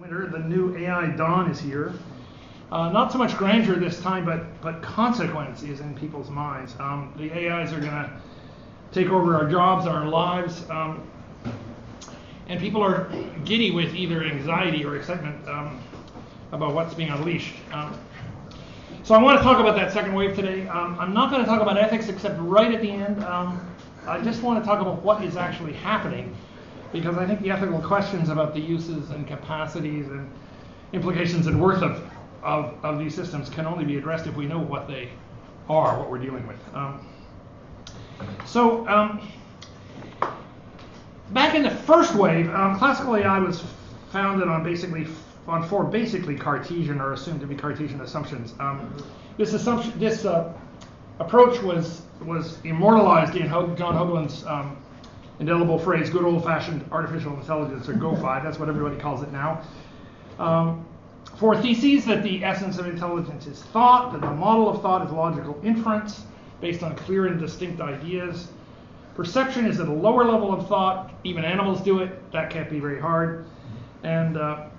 Winter, the new AI dawn is here. Not so much grandeur this time, but consequence is in people's minds. The AIs are going to take over our jobs, our lives, and people are giddy with either anxiety or excitement about what's being unleashed. So I want to talk about that second wave today. I'm not going to talk about ethics except right at the end. I just want to talk about what is actually happening, because I think the ethical questions about the uses and capacities and implications and worth of these systems can only be addressed if we know what they are, what we're dealing with. Back in the first wave, classical AI was founded on four basically Cartesian or assumed to be Cartesian assumptions. This approach was immortalized in John Hoagland's indelible phrase, good old-fashioned artificial intelligence, or GO-FI. That's what everybody calls it now. For theses that the essence of intelligence is thought, that the model of thought is logical inference based on clear and distinct ideas. Perception is at a lower level of thought. Even animals do it. That can't be very hard. And a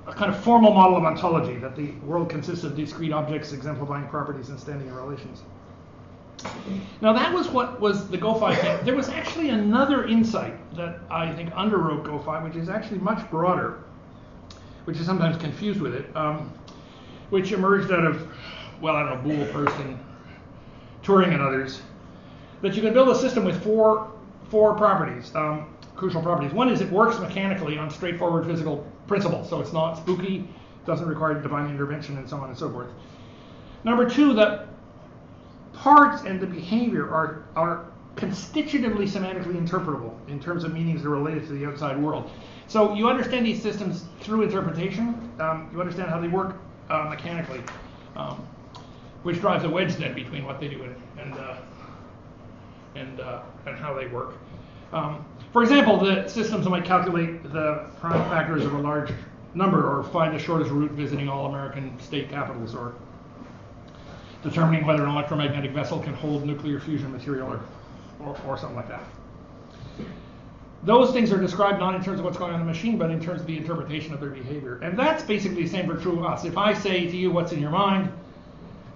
kind of formal model of ontology, that the world consists of discrete objects exemplifying properties and standing in relations. Now that was what was the GO-FI thing. There was actually another insight that I think underwrote GO-FI, which is actually much broader, which is sometimes confused with it, which emerged out of, well, I don't know, Boole, Person, Turing, and others, that you can build a system with four properties, crucial properties. One is it works mechanically on straightforward physical principles, so it's not spooky, doesn't require divine intervention, and so on and so forth. Number two, that parts and the behavior are constitutively semantically interpretable in terms of meanings that are related to the outside world. So you understand these systems through interpretation. You understand how they work mechanically, which drives a wedge then between what they do and how they work. For example, the systems might calculate the prime factors of a large number, or find the shortest route visiting all American state capitals, or determining whether an electromagnetic vessel can hold nuclear fusion material, or something like that. Those things are described not in terms of what's going on in the machine, but in terms of the interpretation of their behavior. And that's basically the same for true of us. If I say to you, what's in your mind?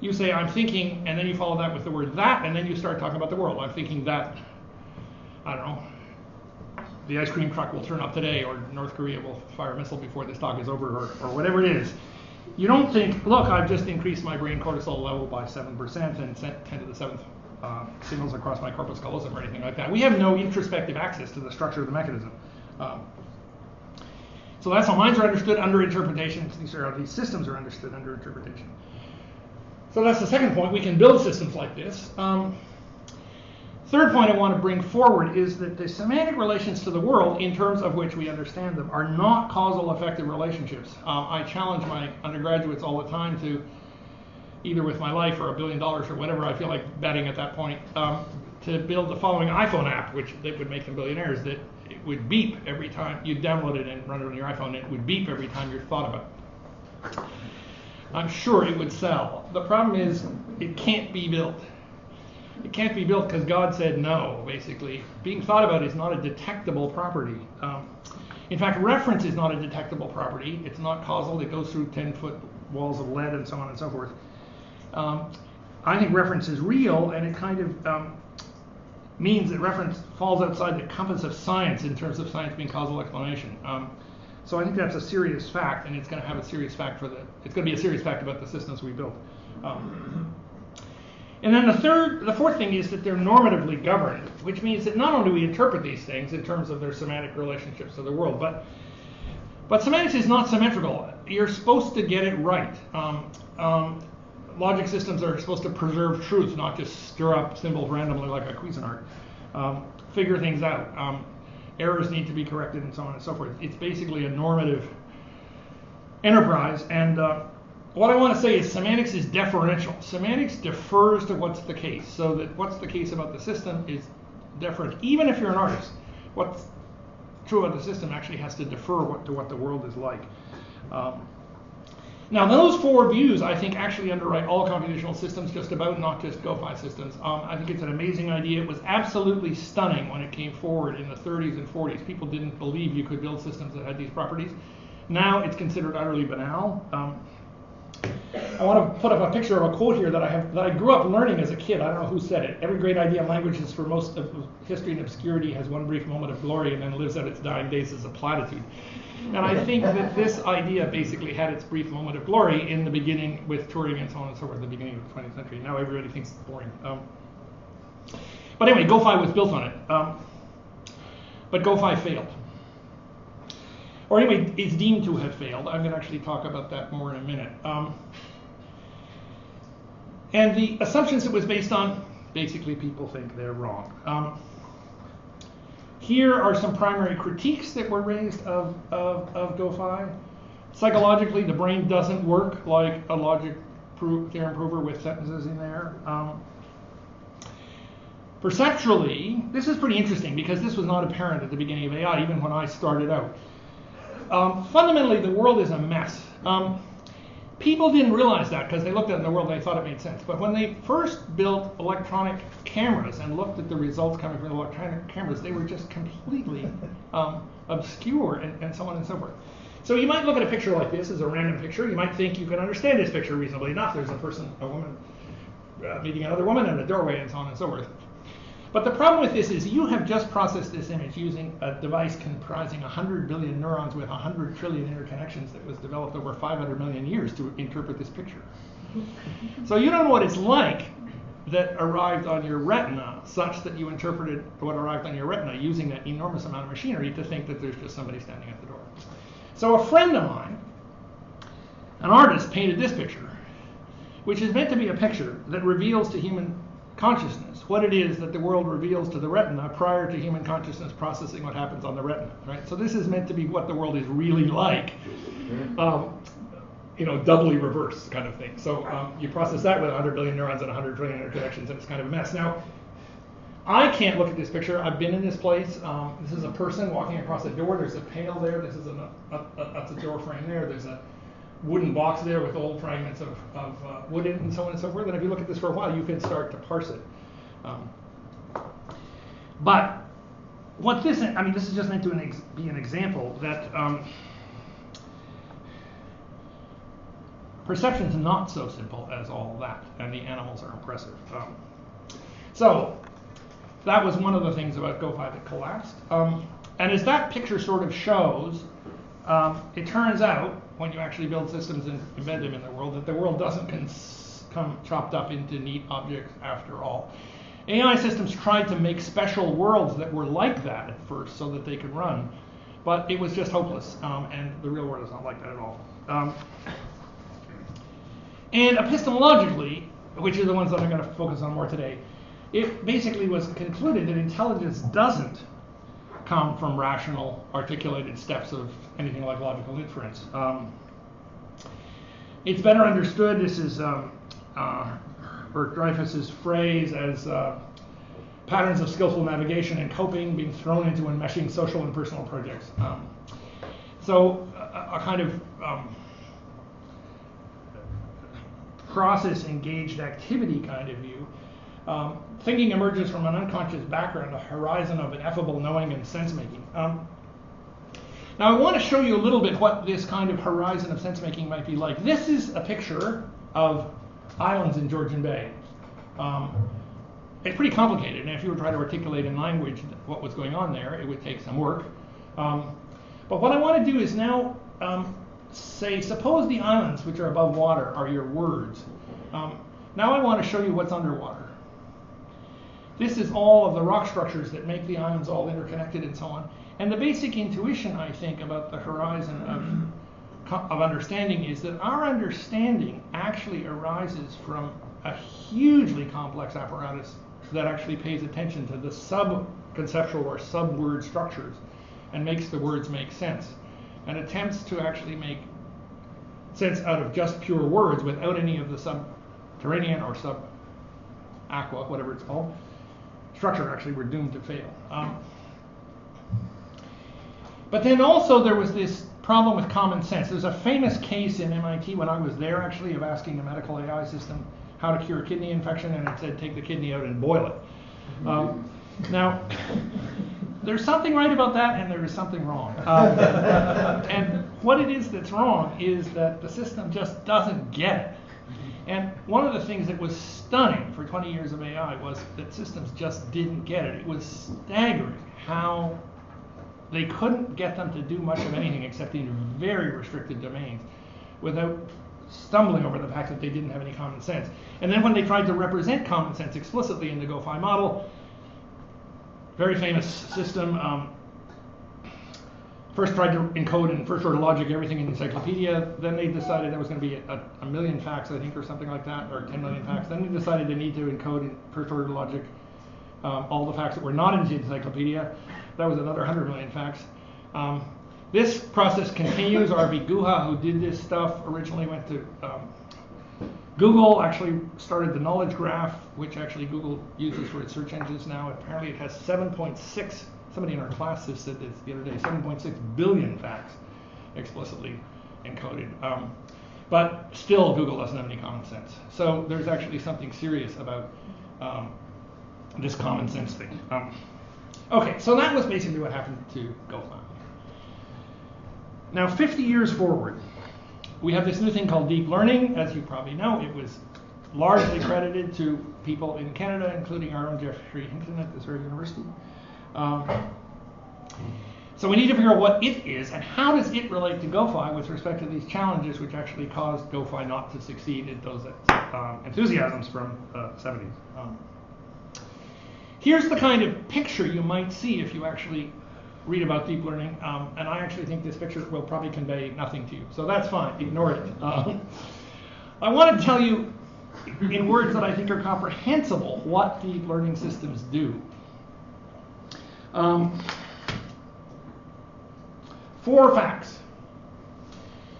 You say, I'm thinking, and then you follow that with the word that, and then you start talking about the world. I'm thinking that, I don't know, the ice cream truck will turn up today, or North Korea will fire a missile before this talk is over, or whatever it is. You don't think, look, I've just increased my brain cortisol level by 7% and sent 10 to the 7th signals across my corpus callosum or anything like that. We have no introspective access to the structure of the mechanism. So that's how minds are understood under interpretation. These systems are understood under interpretation. So that's the second point. We can build systems like this. Third point I want to bring forward is that the semantic relations to the world, in terms of which we understand them, are not causal effective relationships. I challenge my undergraduates all the time to, either with my life or $1 billion or whatever I feel like betting at that point, to build the following iPhone app, which that would make them billionaires, that it would beep every time you download it and run it on your iPhone, and it would beep every time you thought about it. I'm sure it would sell. The problem is it can't be built. It can't be built because God said no, basically. Being thought about is not a detectable property. In fact, reference is not a detectable property. It's not causal. It goes through 10-foot walls of lead and so on and so forth. I think reference is real, and it kind of means that reference falls outside the compass of science in terms of science being causal explanation. So I think that's a serious fact, and it's going to have a serious fact it's going to be a serious fact about the systems we build. And then the fourth thing is that they're normatively governed, which means that not only do we interpret these things in terms of their semantic relationships to the world, but semantics is not symmetrical. You're supposed to get it right. Logic systems are supposed to preserve truth, not just stir up symbols randomly like a Cuisinart. Figure things out. Errors need to be corrected, and so on and so forth. It's basically a normative enterprise, and what I want to say is semantics is deferential. Semantics defers to what's the case, so that what's the case about the system is deferent. Even if you're an artist, what's true about the system actually has to defer to what the world is like. Now, those four views, I think, actually underwrite all computational systems, just about, not just GO-FI systems. I think it's an amazing idea. It was absolutely stunning when it came forward in the 30s and 40s. People didn't believe you could build systems that had these properties. Now it's considered utterly banal. I want to put up a picture of a quote here that I grew up learning as a kid. I don't know who said it. Every great idea in languages for most of history and obscurity has one brief moment of glory and then lives out its dying days as a platitude. And I think that this idea basically had its brief moment of glory in the beginning with Turing and so on and so forth, the beginning of the 20th century. Now everybody thinks it's boring. But anyway, GoFi was built on it. But GoFi failed. Or anyway, it's deemed to have failed. I'm going to actually talk about that more in a minute. And the assumptions it was based on, basically people think they're wrong. Here are some primary critiques that were raised of GoFi. Psychologically, the brain doesn't work like a logic theorem prover with sentences in there. Perceptually, this is pretty interesting because this was not apparent at the beginning of AI, even when I started out. Fundamentally, the world is a mess. People didn't realize that because they looked at the world and they thought it made sense. But when they first built electronic cameras and looked at the results coming from the electronic cameras, they were just completely obscure and so on and so forth. So you might look at a picture like this as a random picture. You might think you can understand this picture reasonably enough. There's a person, a woman, meeting another woman in a doorway and so on and so forth. But the problem with this is you have just processed this image using a device comprising 100 billion neurons with 100 trillion interconnections that was developed over 500 million years to interpret this picture. So you don't know what it's like that arrived on your retina such that you interpreted what arrived on your retina using an enormous amount of machinery to think that there's just somebody standing at the door. So a friend of mine, an artist, painted this picture, which is meant to be a picture that reveals to human consciousness what it is that the world reveals to the retina prior to human consciousness processing what happens on the retina, right? So this is meant to be what the world is really like, doubly reverse kind of thing. So you process that with 100 billion neurons and 100 trillion interconnections, and it's kind of a mess. Now, I can't look at this picture. I've been in this place. This is a person walking across a door. There's a pail there. This is that's a door frame there. There's a wooden box there with old fragments of wood in it and so on and so forth. And if you look at this for a while, you can start to parse it. But what this is just meant to be an example that perception is not so simple as all that, and the animals are impressive. So that was one of the things about GoFi that collapsed. And as that picture sort of shows, it turns out, when you actually build systems and embed them in the world, that the world doesn't come chopped up into neat objects after all. AI systems tried to make special worlds that were like that at first so that they could run, but it was just hopeless, and the real world is not like that at all. And epistemologically, which are the ones that I'm going to focus on more today, it basically was concluded that intelligence doesn't come from rational, articulated steps of anything like logical inference. It's better understood, this is Bert Dreyfus's phrase, as patterns of skillful navigation and coping being thrown into enmeshing social and personal projects. So a kind of process-engaged activity kind of view. Thinking emerges from an unconscious background, a horizon of ineffable knowing and sense-making. Now I want to show you a little bit what this kind of horizon of sense-making might be like. This is a picture of islands in Georgian Bay. It's pretty complicated, and if you were trying to articulate in language what was going on there, it would take some work. But what I want to do is now say, suppose the islands which are above water are your words. Now I want to show you what's underwater. This is all of the rock structures that make the islands all interconnected and so on. And the basic intuition, I think, about the horizon of understanding is that our understanding actually arises from a hugely complex apparatus that actually pays attention to the sub-conceptual or sub-word structures and makes the words make sense, and attempts to actually make sense out of just pure words without any of the subterranean or sub-aqua, whatever it's called, structure. Actually, we're doomed to fail. But then also there was this problem with common sense. There's a famous case in MIT when I was there, actually, of asking a medical AI system how to cure a kidney infection, and it said take the kidney out and boil it. Now, there's something right about that, and there is something wrong. And what it is that's wrong is that the system just doesn't get it. And one of the things that was stunning for 20 years of AI was that systems just didn't get it. It was staggering how they couldn't get them to do much of anything except in very restricted domains without stumbling over the fact that they didn't have any common sense. And then when they tried to represent common sense explicitly in the GoFi model, very famous system, first tried to encode in first order logic everything in the encyclopedia. Then they decided there was going to be a million facts, I think, or something like that, or 10 million facts. Then they decided they need to encode in first order logic all the facts that were not in the encyclopedia. That was another 100 million facts. This process continues. R.V. Guha, who did this stuff, originally went to Google, actually started the knowledge graph, which actually Google uses for its search engines now. Apparently it has 7.6, somebody in our class said this the other day, 7.6 billion facts explicitly encoded. But still, Google doesn't have any common sense. So there's actually something serious about this common sense thing. Okay, so that was basically what happened to GoFi. Now, 50 years forward, we have this new thing called deep learning. As you probably know, it was largely credited to people in Canada, including our own Jeffrey Hinton at this very university. So we need to figure out what it is and how does it relate to GoFi with respect to these challenges which actually caused GoFi not to succeed in those enthusiasms from the 70s. Here's the kind of picture you might see if you actually read about deep learning, and I actually think this picture will probably convey nothing to you, so that's fine, ignore it. I want to tell you in words that I think are comprehensible what deep learning systems do. 4 facts.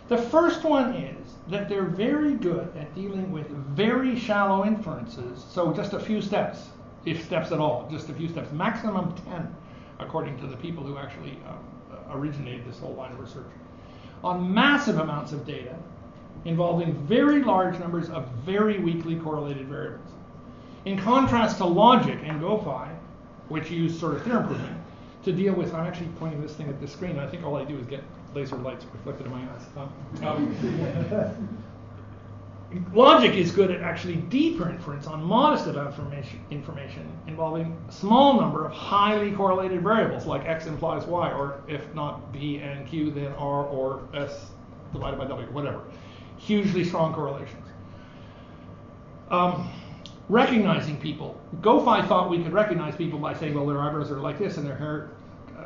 The first one is that they're very good at dealing with very shallow inferences, so just a few steps, if steps at all, just a few steps, maximum 10, according to the people who actually originated this whole line of research, on massive amounts of data involving very large numbers of very weakly correlated variables. In contrast to logic and GoFi, which use sort of theorem proving to deal with, I'm actually pointing this thing at the screen, I think all I do is get laser lights reflected in my eyes. Logic is good at actually deeper inference on modest amount of information involving a small number of highly correlated variables, like x implies y, or if not b and q, then r or s divided by w, whatever. Hugely strong correlations. Recognizing people. GoFi thought we could recognize people by saying, well, their eyebrows are like this and their hair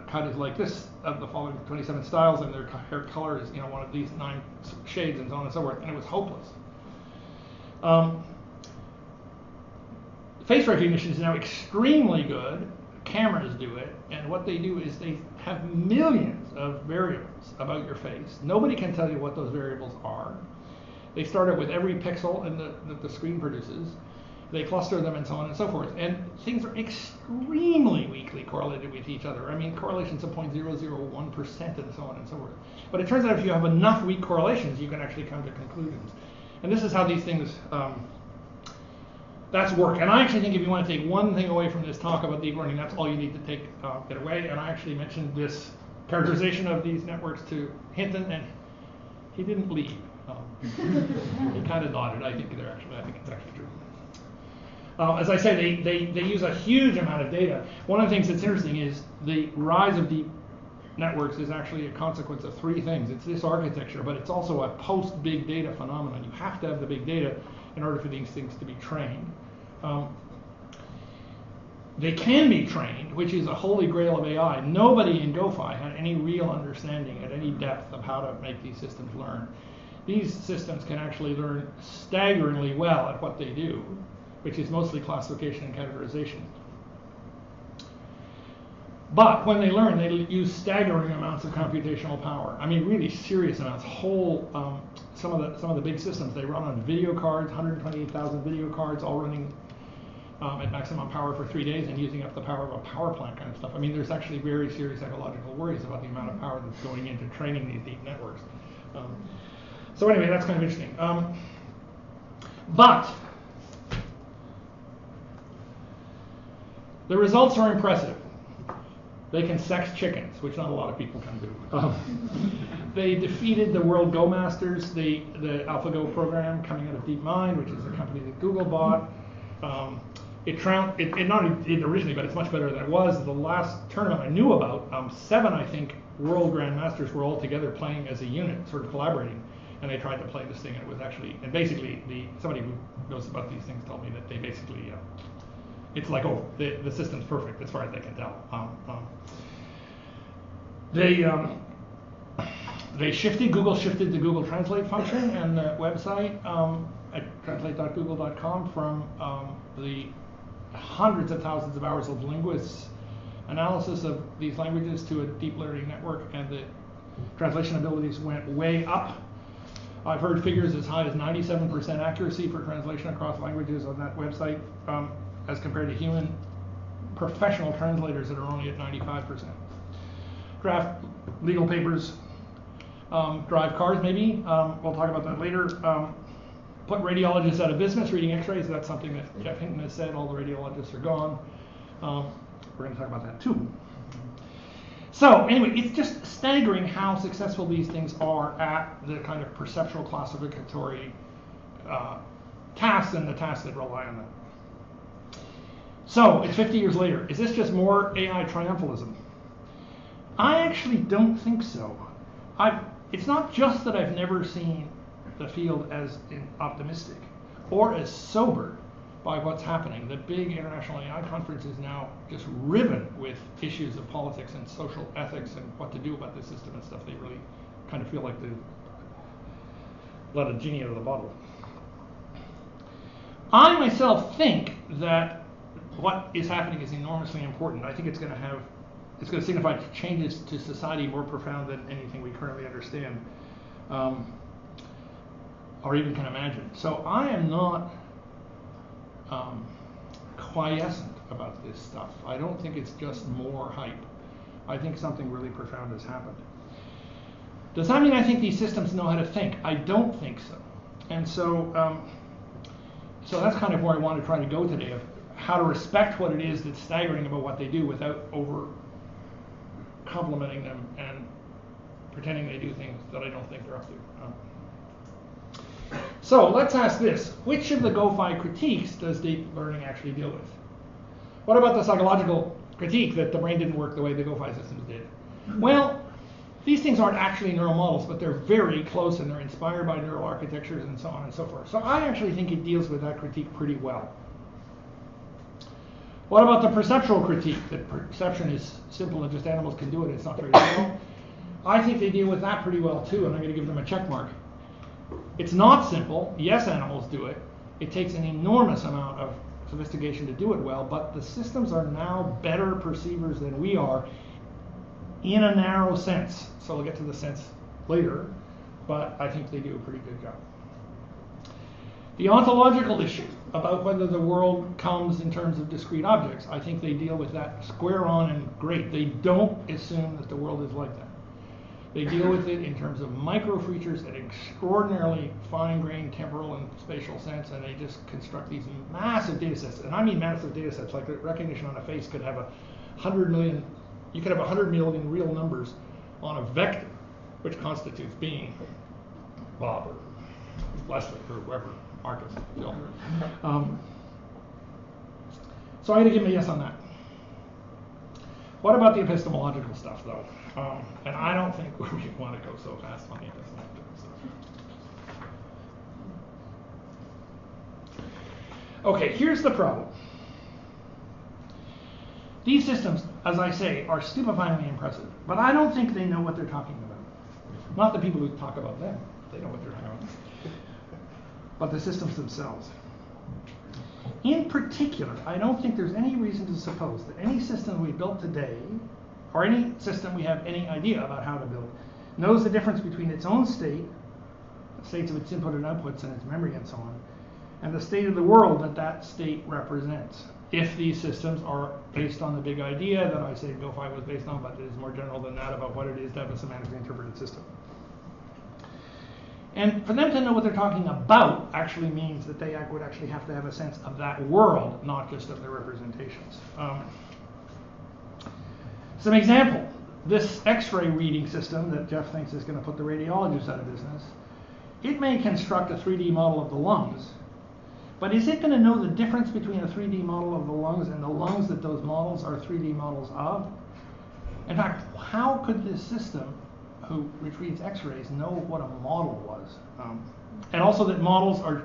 cut is like this of the following 27 styles, and their hair color is, one of these 9 shades, and so on and so forth, and it was hopeless. Face recognition is now extremely good. Cameras do it, and what they do is they have millions of variables about your face. Nobody can tell you what those variables are. They start out with every pixel that the screen produces. They cluster them and so on and so forth. And things are extremely weakly correlated with each other. I mean, correlations of 0.001% and so on and so forth. But it turns out if you have enough weak correlations, you can actually come to conclusions. And this is how these things, that's work. And I actually think if you want to take one thing away from this talk about deep learning, that's all you need to take it away. And I actually mentioned this characterization of these networks to Hinton, and he didn't leave. He kind of nodded. I think it's actually true. As I say, they use a huge amount of data. One of the things that's interesting is the rise of deep networks is actually a consequence of 3 things. It's this architecture, but it's also a post-big data phenomenon. You have to have the big data in order for these things to be trained. They can be trained, which is a holy grail of AI. Nobody in GoFi had any real understanding at any depth of how to make these systems learn. These systems can actually learn staggeringly well at what they do, which is mostly classification and categorization. But when they learn, they use staggering amounts of computational power. I mean, really serious amounts. Some of the big systems they run on video cards, 128,000 video cards, all running at maximum power for 3 days and using up the power of a power plant kind of stuff. I mean, there's actually very serious ecological worries about the amount of power that's going into training these deep networks. So anyway, that's kind of interesting. But the results are impressive. They can sex chickens, which not a lot of people can do. They defeated the World Go Masters, the AlphaGo program coming out of DeepMind, which is a company that Google bought. It not only did originally, but it's much better than it was. The last tournament I knew about, 7, I think, World Grandmasters were all together playing as a unit, sort of collaborating, and they tried to play this thing, and it was actually, and basically, somebody who knows about these things told me that they basically, it's like, oh, the system's perfect as far as they can tell. Google shifted the Google Translate function and the website at translate.google.com from the hundreds of thousands of hours of linguists' analysis of these languages to a deep learning network, and the translation abilities went way up. I've heard figures as high as 97% accuracy for translation across languages on that website, as compared to human professional translators that are only at 95%. Draft legal papers, drive cars maybe, we'll talk about that later. Put radiologists out of business reading x-rays, that's something that Jeff Hinton has said, all the radiologists are gone. We're going to talk about that too. So anyway, it's just staggering how successful these things are at the kind of perceptual classificatory tasks and the tasks that rely on them. So it's 50 years later. Is this just more AI triumphalism? I actually don't think so. It's not just that I've never seen the field as optimistic or as sobered by what's happening. The big international AI conference is now just riven with issues of politics and social ethics and what to do about this system and stuff. They really kind of feel like they let a genie out of the bottle. I myself think that what is happening is enormously important. I think it's going to signify changes to society more profound than anything we currently understand or even can imagine. So I am not quiescent about this stuff. I don't think it's just more hype. I think something really profound has happened. Does that mean I think these systems know how to think? I don't think so. And so, so that's kind of where I want to try to go today, of how to respect what it is that's staggering about what they do without over complimenting them and pretending they do things that I don't think they're up to. So let's ask this. Which of the GoFi critiques does deep learning actually deal with? What about the psychological critique that the brain didn't work the way the GoFi systems did? Well, these things aren't actually neural models, but they're very close and they're inspired by neural architectures and so on and so forth. So I actually think it deals with that critique pretty well. What about the perceptual critique, that perception is simple and just animals can do it, it's not very difficult? I think they deal with that pretty well too, and I'm going to give them a check mark. It's not simple. Yes, animals do it. It takes an enormous amount of sophistication to do it well, but the systems are now better perceivers than we are in a narrow sense. So we'll get to the sense later, but I think they do a pretty good job. The ontological issue about whether the world comes in terms of discrete objects, I think they deal with that square on and great. They don't assume that the world is like that. They deal with it in terms of micro features at extraordinarily fine-grained temporal and spatial sense, and they just construct these massive data sets. And I mean massive data sets, like the recognition on a face could have 100 million, you could have 100 million real numbers on a vector, which constitutes being Bob or Leslie or whoever, Marcus, Phil. So I'm going to give him a yes on that. What about the epistemological stuff, though? And I don't think we want to go so fast on the epistemological stuff. Okay, here's the problem. These systems, as I say, are stupefyingly impressive, but I don't think they know what they're talking about. Not the people who talk about them. They know what they're talking about. But the systems themselves. In particular, I don't think there's any reason to suppose that any system we built today, or any system we have any idea about how to build, knows the difference between its own state, the states of its input and outputs and its memory and so on, and the state of the world that that state represents. If these systems are based on the big idea that I say GoFi was based on, but it is more general than that about what it is to have a semantically interpreted system. And for them to know what they're talking about actually means that they would actually have to have a sense of that world, not just of their representations. Some example, this X-ray reading system that Jeff thinks is going to put the radiologists out of business, it may construct a 3D model of the lungs, but is it going to know the difference between a 3D model of the lungs and the lungs that those models are 3D models of? In fact, how could this system, which reads X-rays, know what a model was? And also that models are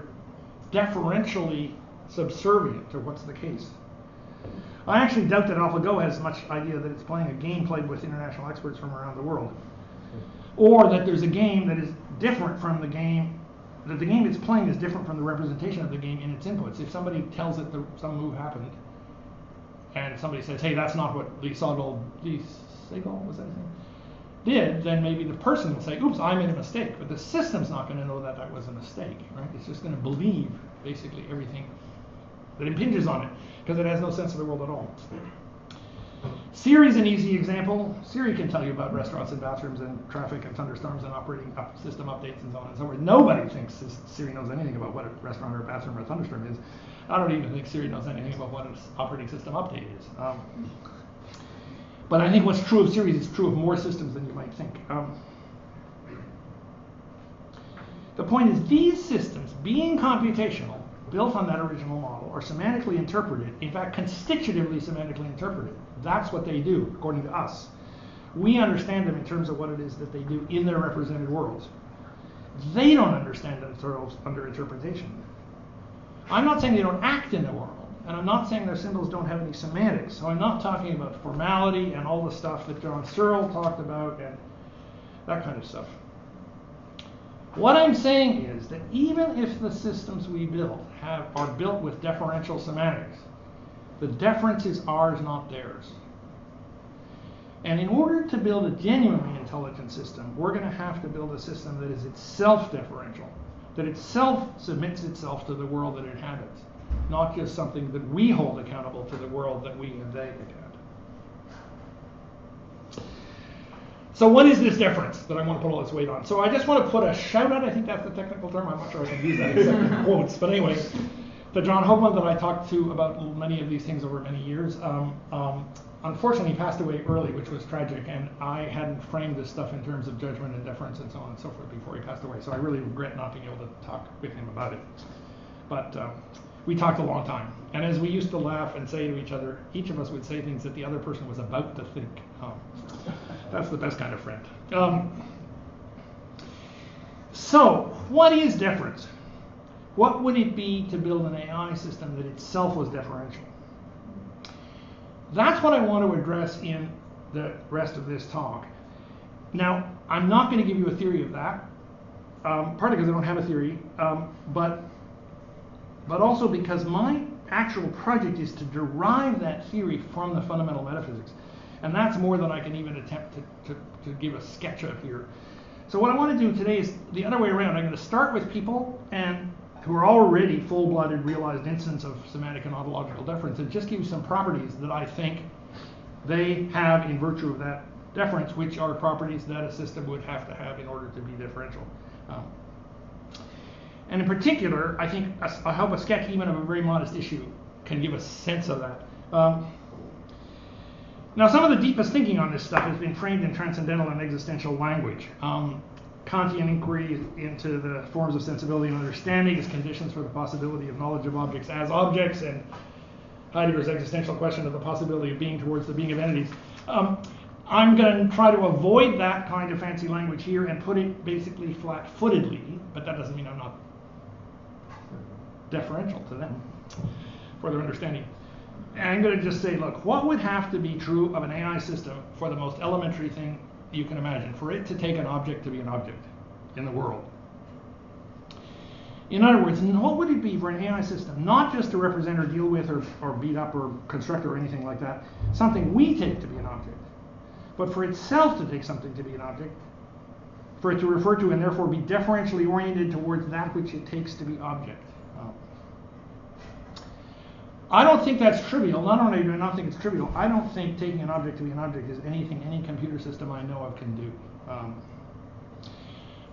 deferentially subservient to what's the case. I actually doubt that AlphaGo has much idea that it's playing a game played with international experts from around the world. Or that there's a game that is different from the game, that the game it's playing is different from the representation of the game in its inputs. If somebody tells it that some move happened, and somebody says, hey, that's not what Lee Sedol, was that his name? Did, then maybe the person will say, oops, I made a mistake. But the system's not going to know that that was a mistake, right? It's just going to believe basically everything that impinges on it, because it has no sense of the world at all. Siri's an easy example. Siri can tell you about restaurants and bathrooms and traffic and thunderstorms and operating system updates and so on and so forth. Nobody thinks Siri knows anything about what a restaurant or a bathroom or a thunderstorm is. I don't even think Siri knows anything about what an operating system update is. But I think what's true of Siri is true of more systems than you might think. The point is, these systems, being computational, built on that original model, are semantically interpreted, in fact, constitutively semantically interpreted. That's what they do, according to us. We understand them in terms of what it is that they do in their represented worlds. They don't understand themselves under interpretation. I'm not saying they don't act in the world, and I'm not saying their symbols don't have any semantics. So I'm not talking about formality and all the stuff that John Searle talked about and that kind of stuff. What I'm saying is that even if the systems we build are built with deferential semantics, the deference is ours, not theirs. And in order to build a genuinely intelligent system, we're going to have to build a system that is itself deferential, that itself submits itself to the world that it inhabits, not just something that we hold accountable to the world that we and they inhabit. So what is this deference that I want to put all this weight on? So I just want to put a shout out, I think that's the technical term, I'm not sure I can use that except in quotes, but anyway, to John Hoagland that I talked to about many of these things over many years. Unfortunately, he passed away early, which was tragic, and I hadn't framed this stuff in terms of judgment and deference and so on and so forth before he passed away, so I really regret not being able to talk with him about it. But we talked a long time, and as we used to laugh and say to each other, each of us would say things that the other person was about to think. That's the best kind of friend. So, what is deference? What would it be to build an AI system that itself was deferential? That's what I want to address in the rest of this talk. Now, I'm not going to give you a theory of that, partly because I don't have a theory, but also because my actual project is to derive that theory from the fundamental metaphysics. And that's more than I can even attempt to give a sketch of here. So what I want to do today is the other way around. I'm going to start with people who are already full-blooded realized instance of semantic and ontological deference, and just give you some properties that I think they have in virtue of that deference, which are properties that a system would have to have in order to be differential. And in particular, I think I hope a sketch even of a very modest issue can give a sense of that. Now, some of the deepest thinking on this stuff has been framed in transcendental and existential language. Kantian inquiry into the forms of sensibility and understanding as conditions for the possibility of knowledge of objects as objects, and Heidegger's existential question of the possibility of being towards the being of entities. I'm going to try to avoid that kind of fancy language here and put it basically flat-footedly, but that doesn't mean I'm not deferential to them for their understanding. And I'm going to just say, look, what would have to be true of an AI system for the most elementary thing you can imagine, for it to take an object to be an object in the world? In other words, what would it be for an AI system, not just to represent or deal with or beat up or construct or anything like that, something we take to be an object, but for itself to take something to be an object, for it to refer to and therefore be deferentially oriented towards that which it takes to be object? I don't think that's trivial. Not only do I not think it's trivial, I don't think taking an object to be an object is anything any computer system I know of can do.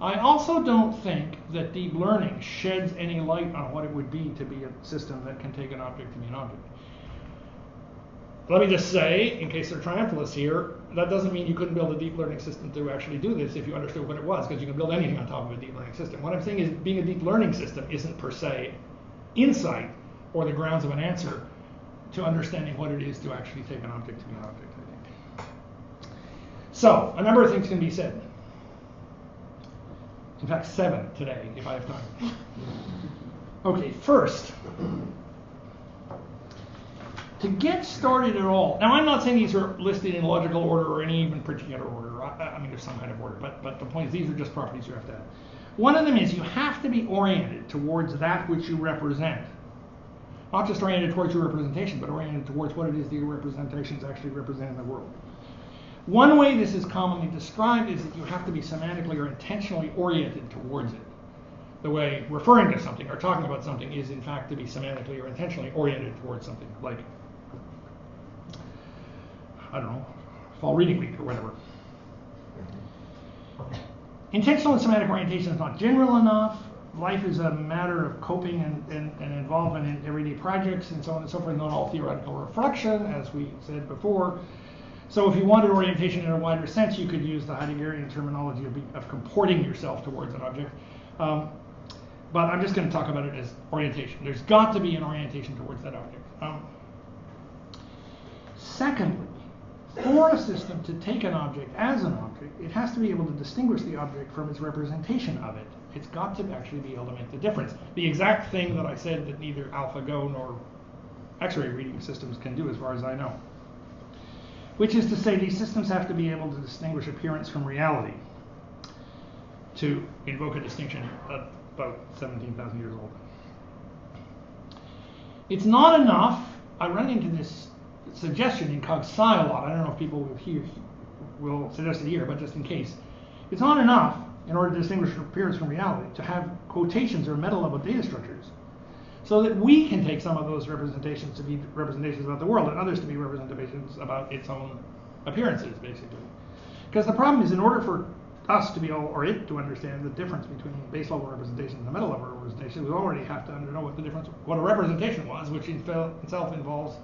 I also don't think that deep learning sheds any light on what it would be to be a system that can take an object to be an object. Let me just say, in case they're triumphalists here, that doesn't mean you couldn't build a deep learning system to actually do this if you understood what it was, because you can build anything on top of a deep learning system. What I'm saying is being a deep learning system isn't per se insight or the grounds of an answer to understanding what it is to actually take an object to be an object, I think. So, a number of things can be said. In fact, 7 today, if I have time. Okay, first, to get started at all, now I'm not saying these are listed in logical order or any even particular order. I mean, there's some kind of order, but the point is these are just properties you have to have. One of them is you have to be oriented towards that which you represent. Not just oriented towards your representation, but oriented towards what it is that your representations actually represent in the world. One way this is commonly described is that you have to be semantically or intentionally oriented towards it. The way referring to something or talking about something is in fact to be semantically or intentionally oriented towards something, like, I don't know, fall reading week or whatever. Intentional and semantic orientation is not general enough. Life is a matter of coping and involvement in everyday projects and so on and so forth, not all theoretical reflection, as we said before. So if you wanted orientation in a wider sense, you could use the Heideggerian terminology of comporting yourself towards an object. But I'm just going to talk about it as orientation. There's got to be an orientation towards that object. Secondly, for a system to take an object as an object, it has to be able to distinguish the object from its representation of it. It's got to actually be able to make the difference. The exact thing that I said that neither AlphaGo nor X-ray reading systems can do, as far as I know. Which is to say, these systems have to be able to distinguish appearance from reality. To invoke a distinction about 17,000 years old. It's not enough. I run into this suggestion in Cog Sci a lot. I don't know if people will suggest it here, but just in case. It's not enough, in order to distinguish appearance from reality, to have quotations or meta-level data structures, so that we can take some of those representations to be representations about the world and others to be representations about its own appearances, basically. Because the problem is, in order for us to be able, or it to understand the difference between base level representation and the meta level representation, we already have to know what the difference, what a representation was, which itself involves,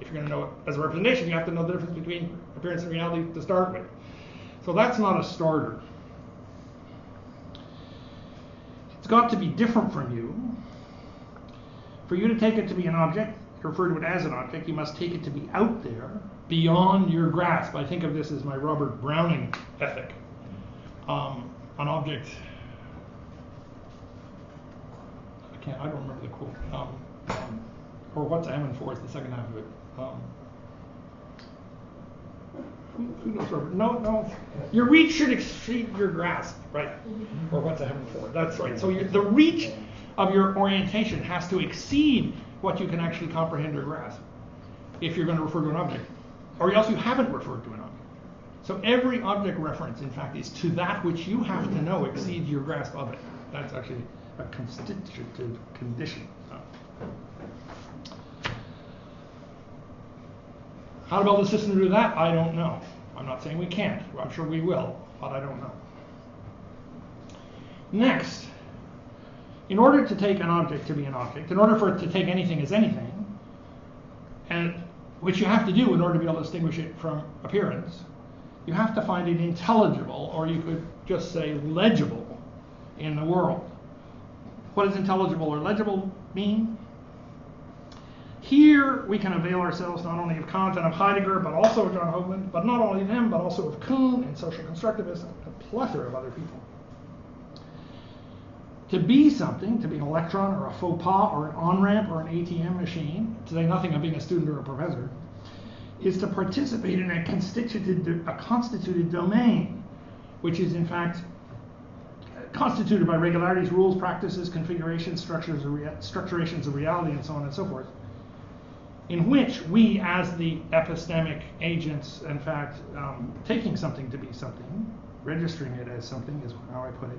if you're going to know it as a representation, you have to know the difference between appearance and reality to start with. So that's not a starter. It's got to be different from you. For you to take it to be an object, refer to it as an object, you must take it to be out there, beyond your grasp. I think of this as my Robert Browning ethic. An object, I don't remember the quote, or what's Ammon for is the second half of it. Who knows, Robert? No, your reach should exceed your grasp, right? Or what's Ammon for? That's right. So the reach of your orientation has to exceed what you can actually comprehend or grasp if you're going to refer to an object, or else you haven't referred to an object. So every object reference, in fact, is to that which you have to know exceeds your grasp of it. That's actually a constitutive condition. How to build a system to do that? I don't know. I'm not saying we can't. I'm sure we will, but I don't know. Next, in order to take an object to be an object, in order for it to take anything as anything, and which you have to do in order to be able to distinguish it from appearance, you have to find it intelligible, or you could just say legible, in the world. What does intelligible or legible mean? Here we can avail ourselves not only of Kant and of Heidegger, but also of John Hoagland, but not only them, but also of Kuhn and social constructivists and a plethora of other people. To be something, to be an electron or a faux pas or an on-ramp or an ATM machine, to say nothing of being a student or a professor, is to participate in a constituted domain, which is in fact constituted by regularities, rules, practices, configurations, structurations of reality, and so on and so forth, in which we, as the epistemic agents, in fact, taking something to be something, registering it as something is how I put it,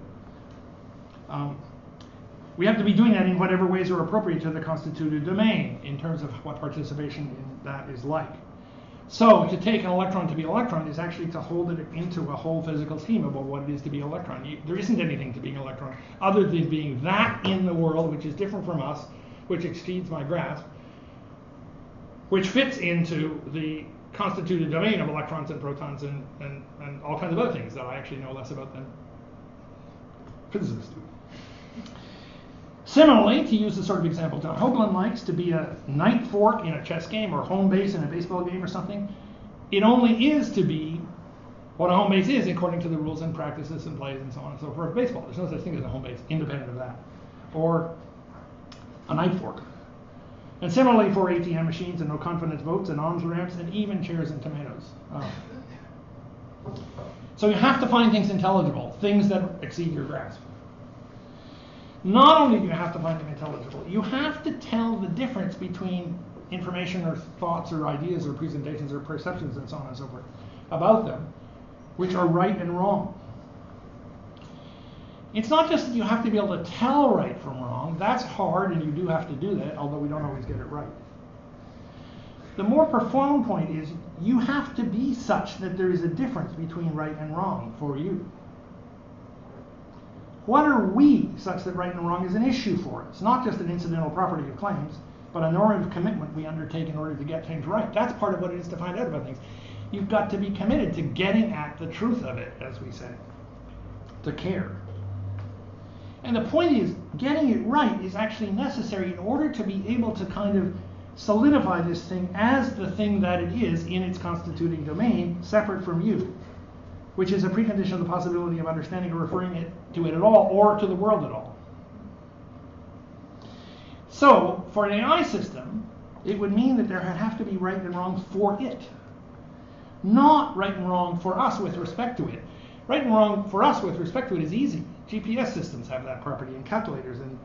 we have to be doing that in whatever ways are appropriate to the constituted domain in terms of what participation in that is like. So to take an electron to be an electron is actually to hold it into a whole physical scheme about what it is to be an electron. There isn't anything to being an electron other than being that in the world, which is different from us, which exceeds my grasp. which fits into the constituted domain of electrons and protons and all kinds of other things that I actually know less about than physicists do. Similarly, to use the sort of example John Hoagland likes, to be a knight fork in a chess game or home base in a baseball game or something, it only is to be what a home base is according to the rules and practices and plays and so on and so forth of baseball. There's no such thing as a home base independent of that. Or a knight fork. And similarly for ATM machines and no confidence votes and arms ramps and even chairs and tomatoes. So you have to find things intelligible, things that exceed your grasp. Not only do you have to find them intelligible, you have to tell the difference between information or thoughts or ideas or presentations or perceptions and so on and so forth about them, which are right and wrong. It's not just that you have to be able to tell right from wrong. That's hard, and you do have to do that, although we don't always get it right. The more profound point is you have to be such that there is a difference between right and wrong for you. What are we such that right and wrong is an issue for us? Not just an incidental property of claims, but a normative commitment we undertake in order to get things right. That's part of what it is to find out about things. You've got to be committed to getting at the truth of it, as we say, to care. And the point is, getting it right is actually necessary in order to be able to kind of solidify this thing as the thing that it is in its constituting domain, separate from you, which is a precondition of the possibility of understanding or referring to it at all, or to the world at all. So, for an AI system, it would mean that there would have to be right and wrong for it, not right and wrong for us with respect to it. Right and wrong for us with respect to it is easy. GPS systems have that property, and calculators and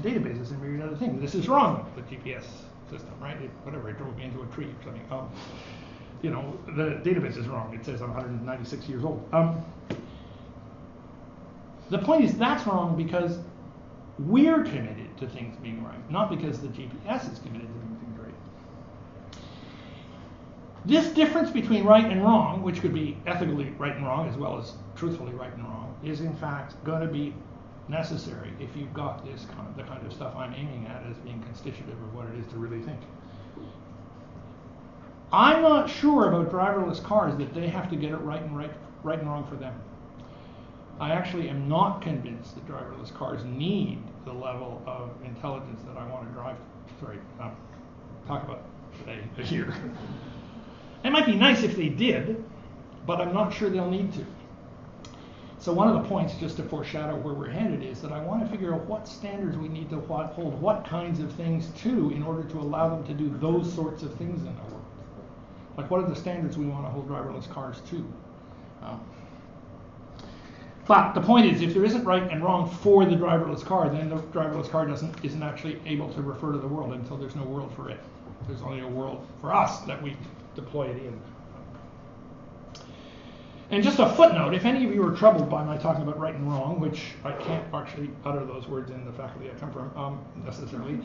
databases and myriad other things. This is wrong with the GPS system, right? It drove me into a tree or something. You know, the database is wrong. It says I'm 196 years old. The point is that's wrong because we're committed to things being right, not because the GPS is committed to doing things right. This difference between right and wrong, which could be ethically right and wrong as well as truthfully right and wrong, is in fact going to be necessary if you've got the kind of stuff I'm aiming at as being constitutive of what it is to really think. I'm not sure about driverless cars that they have to get it right and wrong for them. I actually am not convinced that driverless cars need the level of intelligence that I want to talk about today here. It might be nice if they did, but I'm not sure they'll need to. So one of the points, just to foreshadow where we're headed, is that I want to figure out what standards we need to hold what kinds of things to in order to allow them to do those sorts of things in the world. Like, what are the standards we want to hold driverless cars to? But the point is, if there isn't right and wrong for the driverless car, then the driverless car isn't actually able to refer to the world until there's no world for it. There's only a world for us that we deploy it in. And just a footnote, if any of you are troubled by my talking about right and wrong, which I can't actually utter those words in the faculty I come from necessarily,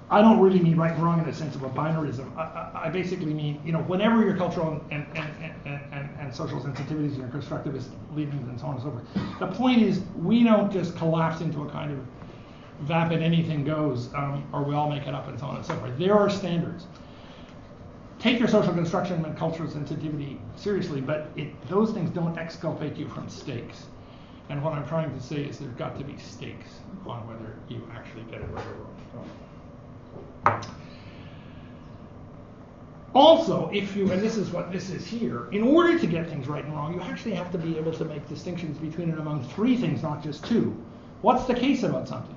I don't really mean right and wrong in the sense of a binarism. I basically mean, you know, whenever your cultural and social sensitivities and your constructivist leanings and so on and so forth, the point is we don't just collapse into a kind of vapid anything goes, or we all make it up and so on and so forth. There are standards. Take your social construction and cultural sensitivity seriously, but those things don't exculpate you from stakes. And what I'm trying to say is there's got to be stakes on whether you actually get it right or wrong. Also, and this is what this is here, in order to get things right and wrong, you actually have to be able to make distinctions between and among three things, not just two. What's the case about something?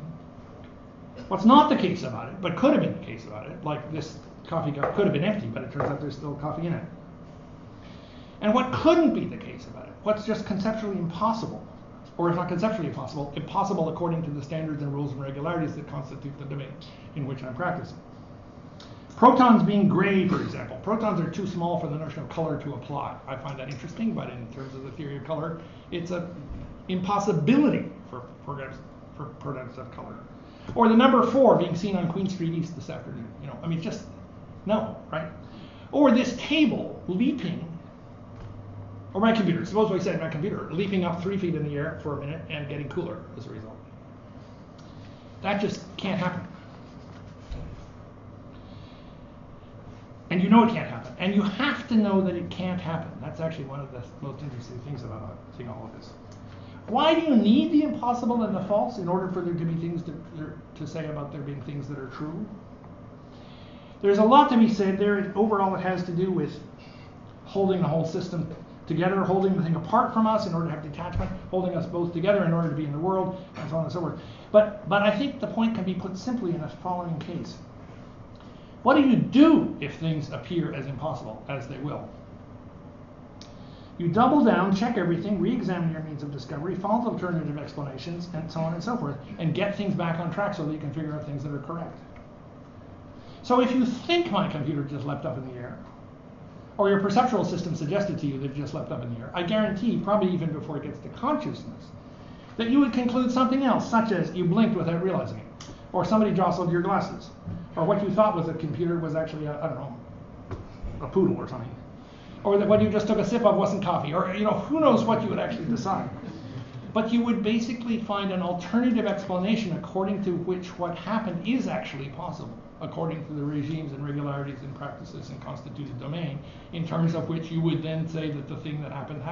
What's not the case about it, but could have been the case about it, like this coffee cup could have been empty, but it turns out there's still coffee in it. And what couldn't be the case about it? What's just conceptually impossible? Or if not conceptually impossible according to the standards and rules and regularities that constitute the domain in which I'm practicing. Protons being gray, for example. Protons are too small for the notion of color to apply. I find that interesting, but in terms of the theory of color, it's an impossibility for protons of color. Or the number 4 being seen on Queen Street East this afternoon. You know, I mean, just no, right? Or this table leaping, or my computer, suppose we said my computer, leaping up 3 feet in the air for a minute and getting cooler as a result. That just can't happen. know it can't happen. And you have to know that it can't happen. That's actually one of the most interesting things about all of this. Why do you need the impossible and the false in order for there to be things to say about there being things that are true? There's a lot to be said there. Overall, it has to do with holding the whole system together, holding the thing apart from us in order to have detachment, holding us both together in order to be in the world, and so on and so forth. But I think the point can be put simply in the following case. What do you do if things appear as impossible, as they will? You double down, check everything, re-examine your means of discovery, follow alternative explanations, and so on and so forth, and get things back on track so that you can figure out things that are correct. So if you think my computer just leapt up in the air, or your perceptual system suggested to you that it just leapt up in the air, I guarantee, probably even before it gets to consciousness, that you would conclude something else, such as you blinked without realizing it, or somebody jostled your glasses, or what you thought was a computer was actually, a poodle or something. Or that what you just took a sip of wasn't coffee, or who knows what you would actually decide. But you would basically find an alternative explanation according to which what happened is actually possible, according to the regimes and regularities and practices and constituted domain, in terms of which you would then say that the thing that happened,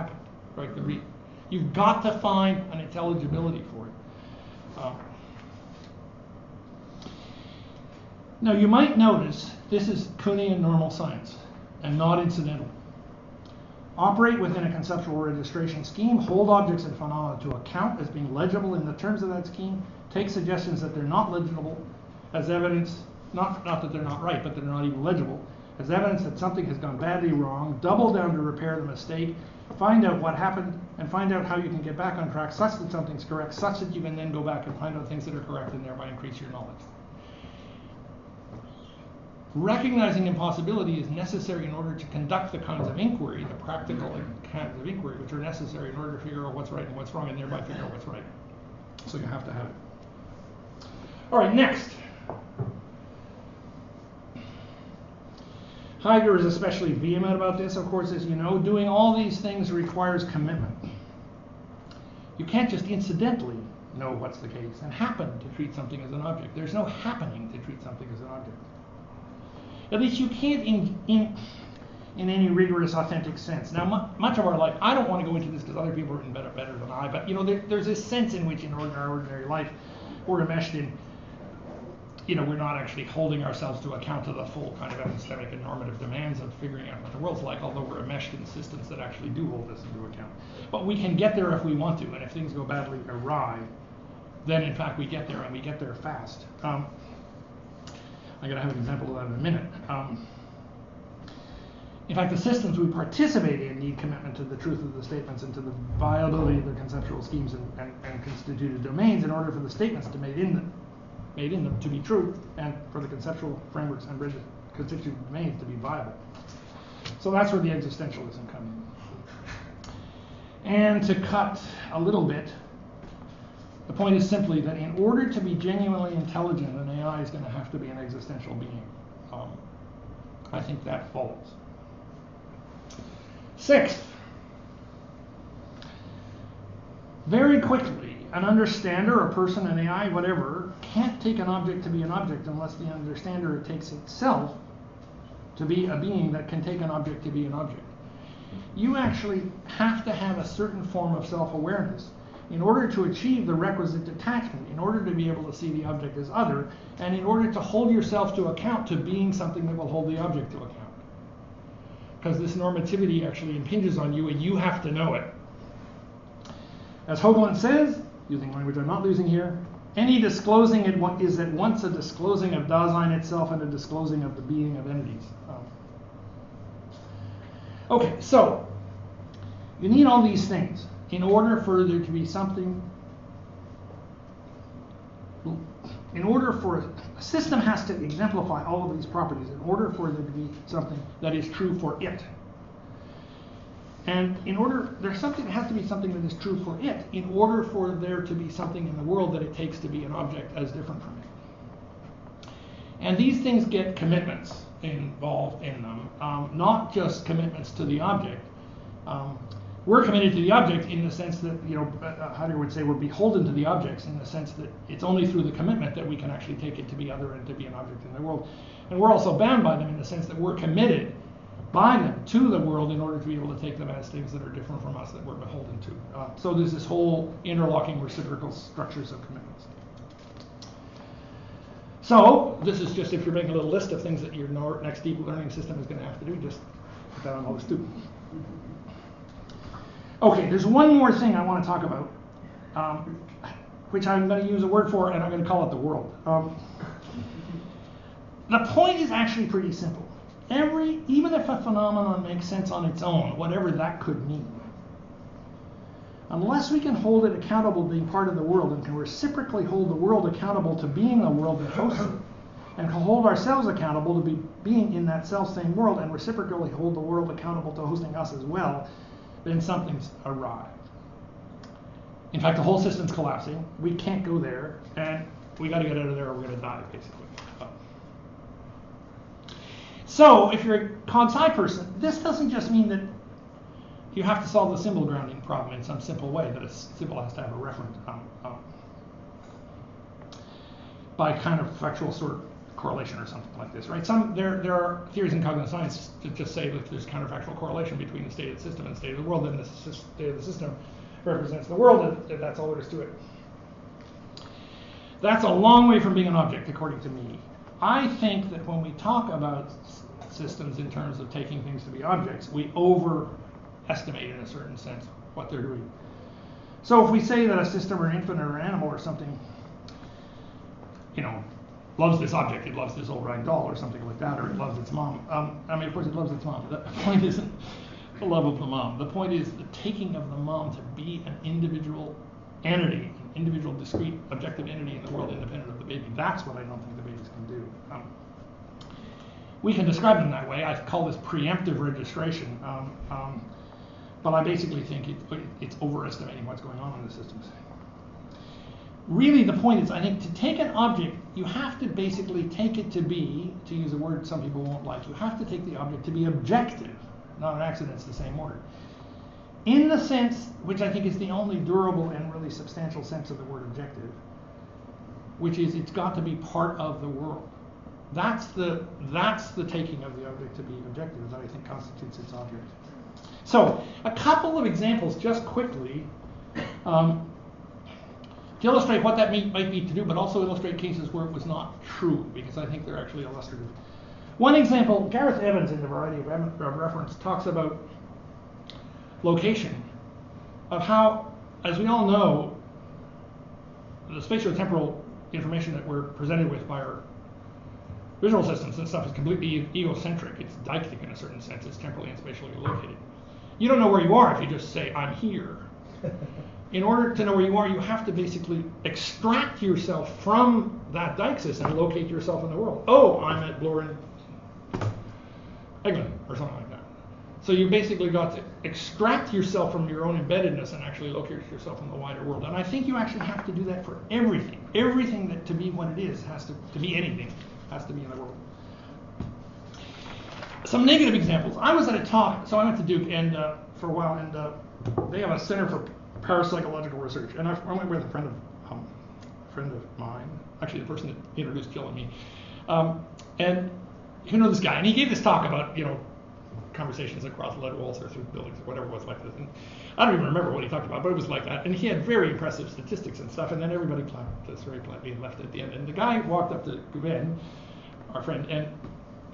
right? You've got to find an intelligibility for it. Now you might notice this is Kuhnian normal science and not incidental. Operate within a conceptual registration scheme, hold objects and phenomena to account as being legible in the terms of that scheme, take suggestions that they're not legible as evidence, not that they're not right, but that they're not even legible, as evidence that something has gone badly wrong, double down to repair the mistake, find out what happened, and find out how you can get back on track such that something's correct, such that you can then go back and find out things that are correct and thereby increase your knowledge. Recognizing impossibility is necessary in order to conduct the kinds of inquiry, the practical kinds of inquiry, which are necessary in order to figure out what's right and what's wrong, and thereby figure out what's right. So you have to have it. All right, next. Heidegger is especially vehement about this, of course, as you know. Doing all these things requires commitment. You can't just incidentally know what's the case and happen to treat something as an object. There's no happening to treat something as an object. At least you can't in any rigorous, authentic sense. Now, much of our life, I don't want to go into this because other people are better than I, but there's this sense in which in our ordinary life, we're enmeshed in, we're not actually holding ourselves to account to the full kind of epistemic and normative demands of figuring out what the world's like, although we're enmeshed in systems that actually do hold this into account. But we can get there if we want to, and if things go badly awry, then in fact we get there, and we get there fast. I'm going to have an example of that in a minute. In fact, the systems we participate in need commitment to the truth of the statements and to the viability of the conceptual schemes and constituted domains in order for the statements to made in them to be true, and for the conceptual frameworks and constituted domains to be viable. So that's where the existentialism comes in. And to cut a little bit, the point is simply that in order to be genuinely intelligent, an AI is going to have to be an existential being. I think that follows. Sixth, very quickly, an understander, a person, an AI, whatever, can't take an object to be an object unless the understander takes itself to be a being that can take an object to be an object. You actually have to have a certain form of self-awareness in order to achieve the requisite detachment, in order to be able to see the object as other, and in order to hold yourself to account to being something that will hold the object to account. Because this normativity actually impinges on you, and you have to know it. As Hoagland says, using language I'm not losing here, any disclosing is at once a disclosing of Dasein itself and a disclosing of the being of entities. Okay, so you need all these things in order for there to be something. In order for a system has to exemplify all of these properties in order for there to be something that is true for it. And there has to be something that is true for it in order for there to be something in the world that it takes to be an object as different from it. And these things get commitments involved in them, not just commitments to the object. We're committed to the object in the sense that, Heidegger would say we're beholden to the objects in the sense that it's only through the commitment that we can actually take it to be other and to be an object in the world. And we're also bound by them in the sense that we're committed by them to the world in order to be able to take them as things that are different from us that we're beholden to. So there's this whole interlocking reciprocal structures of commitments. So this is just if you're making a little list of things that your next deep learning system is going to have to do, just put that on all the students. Okay, there's one more thing I want to talk about, which I'm going to use a word for, and I'm going to call it the world. The point is actually pretty simple. Even if a phenomenon makes sense on its own, whatever that could mean, unless we can hold it accountable to being part of the world and can reciprocally hold the world accountable to being a world that hosts it, and can hold ourselves accountable to being in that self-same world and reciprocally hold the world accountable to hosting us as well, then something's awry. In fact, the whole system's collapsing. We can't go there, and we got to get out of there or we're going to die, basically. So, if you're a cog-sci person, this doesn't just mean that you have to solve the symbol grounding problem in some simple way, that a symbol has to have a reference by kind of factual sort of correlation or something like this, right? There are theories in cognitive science that just say that there's counterfactual correlation between the state of the system and the state of the world, and the state of the system represents the world, and that's all there is to it. That's a long way from being an object, according to me. I think that when we talk about systems in terms of taking things to be objects, we overestimate, in a certain sense, what they're doing. So if we say that a system or infant or animal or something, loves this object, it loves this old rag doll or something like that, or it loves its mom. Of course it loves its mom. The point isn't the love of the mom. The point is the taking of the mom to be an individual entity, an individual, discrete, objective entity in the world independent of the baby. That's what I don't think the babies can do. We can describe them that way. I call this preemptive registration. But I basically think it's overestimating what's going on in the systems. Really, the point is, I think, to take an object, you have to basically take it to be, to use a word some people won't like, you have to take the object to be objective. Not an accident, it's the same word. In the sense, which I think is the only durable and really substantial sense of the word objective, which is it's got to be part of the world. That's the taking of the object to be objective that I think constitutes its object. So, a couple of examples just quickly to illustrate what that might be to do, but also illustrate cases where it was not true, because I think they're actually illustrative. One example, Gareth Evans in the Variety of Reference talks about location, of how, as we all know, the spatiotemporal information that we're presented with by our visual systems and stuff is completely egocentric. It's deictic in a certain sense. It's temporally and spatially located. You don't know where you are if you just say, I'm here. In order to know where you are, you have to basically extract yourself from that deixis and locate yourself in the world. Oh, I'm at Bloor Eglinton, or something like that. So you basically got to extract yourself from your own embeddedness and actually locate yourself in the wider world. And I think you actually have to do that for everything. Everything that to be what it is has to be anything, has to be in the world. Some negative examples. I was at a talk, so I went to Duke and for a while, and they have a Center for Parapsychological Research, and I went with a friend of mine, actually the person that introduced Jill and me, and you know this guy, and he gave this talk about conversations across lead walls or through buildings or whatever it was like this, and I don't even remember what he talked about, but it was like that, and he had very impressive statistics and stuff, and then everybody clapped us very politely and left at the end, and the guy walked up to Ben, our friend, and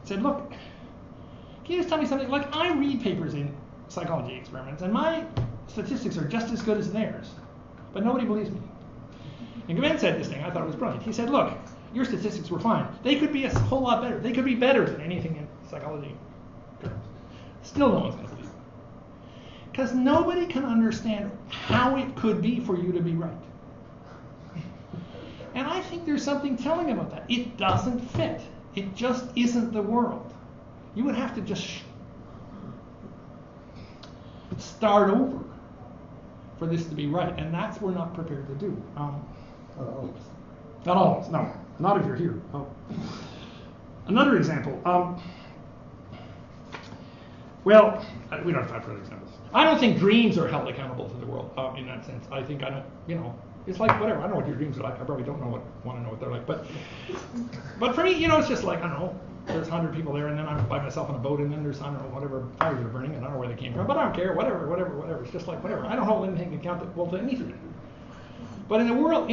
said, look, can you just tell me something? Like, I read papers in psychology experiments, and my statistics are just as good as theirs, but nobody believes me. And Gavin said this thing, I thought it was brilliant. He said, look, your statistics were fine. They could be a whole lot better. They could be better than anything in psychology terms. Still no one's going to believe it. Because nobody can understand how it could be for you to be right. And I think there's something telling about that. It doesn't fit. It just isn't the world. You would have to just start over for this to be right, and that's what we're not prepared to do. Not always, no. Not if you're here. Another example. Well, we don't have time for other examples. I don't think dreams are held accountable to the world in that sense. I think it's like whatever. I don't know what your dreams are like. I probably don't want to know what they're like. But for me, it's just like, I don't know, there's 100 people there, and then I'm by myself on a boat, and then there's, I don't know, whatever fires are burning, and I don't know where they came from, but I don't care, whatever. It's just like whatever. I don't hold anything accountable to anything. But in the world,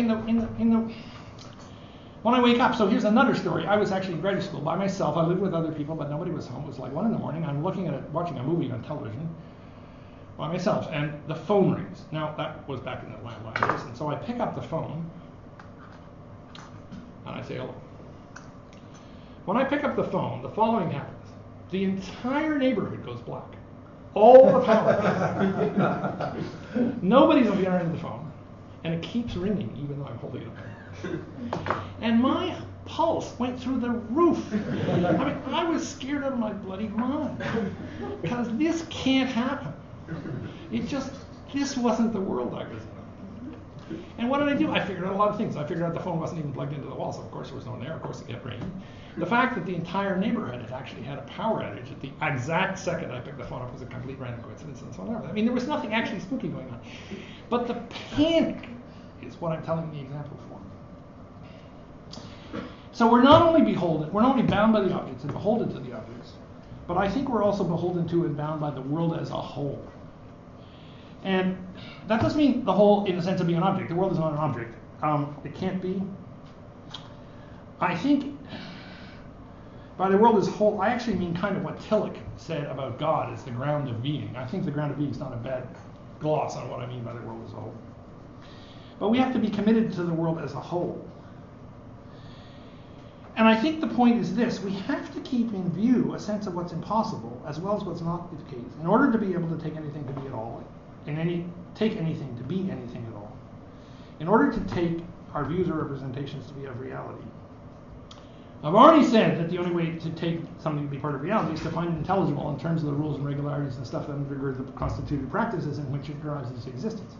when I wake up, so here's another story. I was actually in graduate school by myself. I lived with other people, but nobody was home. It was like 1 a.m. I'm watching a movie on television by myself, and the phone rings. Now, that was back in the landline days, and so I pick up the phone, and I say hello. When I pick up the phone, the following happens. The entire neighborhood goes black. All the power. Nobody's on the other end of the phone, and it keeps ringing even though I'm holding it up. And my pulse went through the roof. I mean, I was scared out of my bloody mind, because this can't happen. This wasn't the world I was in. And what did I do? I figured out a lot of things. I figured out the phone wasn't even plugged into the wall, so of course there was no one there. Of course it kept ringing. The fact that the entire neighborhood had actually had a power outage at the exact second I picked the phone up was a complete random coincidence and so on. I mean, there was nothing actually spooky going on. But the panic is what I'm telling the example for. So we're not only bound by the objects and beholden to the objects, but I think we're also beholden to and bound by the world as a whole. And that doesn't mean the whole in the sense of being an object. The world is not an object. It can't be. I think by the world as a whole, I actually mean kind of what Tillich said about God as the ground of being. I think the ground of being is not a bad gloss on what I mean by the world as a whole. But we have to be committed to the world as a whole. And I think the point is this: we have to keep in view a sense of what's impossible as well as what's not the case, in order to be able to take anything to be at all, take anything to be anything at all, in order to take our views or representations to be of reality. I've already said that the only way to take something to be part of reality is to find it intelligible in terms of the rules and regularities and stuff that undergird the constituted practices in which it derives its existence.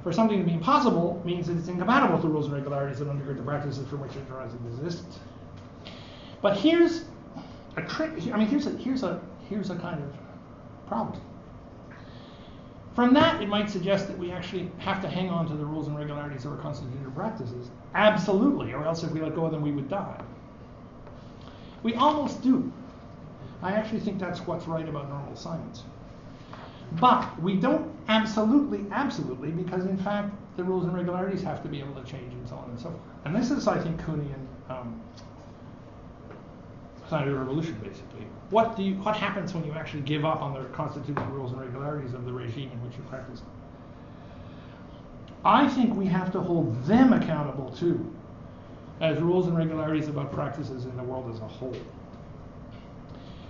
For something to be impossible means that it's incompatible with the rules and regularities that undergird the practices from which it derives its existence. But here's a trick. I mean, here's a kind of problem. From that, it might suggest that we actually have to hang on to the rules and regularities of our constituted practices. Absolutely, or else if we let go of them, we would die. We almost do. I actually think that's what's right about normal science. But we don't absolutely, because in fact, the rules and regularities have to be able to change and so on and so forth. And this is, I think, Kuhnian scientific revolution, basically. What happens when you actually give up on the constituted rules and regularities of the regime in which you practice them? I think we have to hold them accountable too, as rules and regularities about practices in the world as a whole.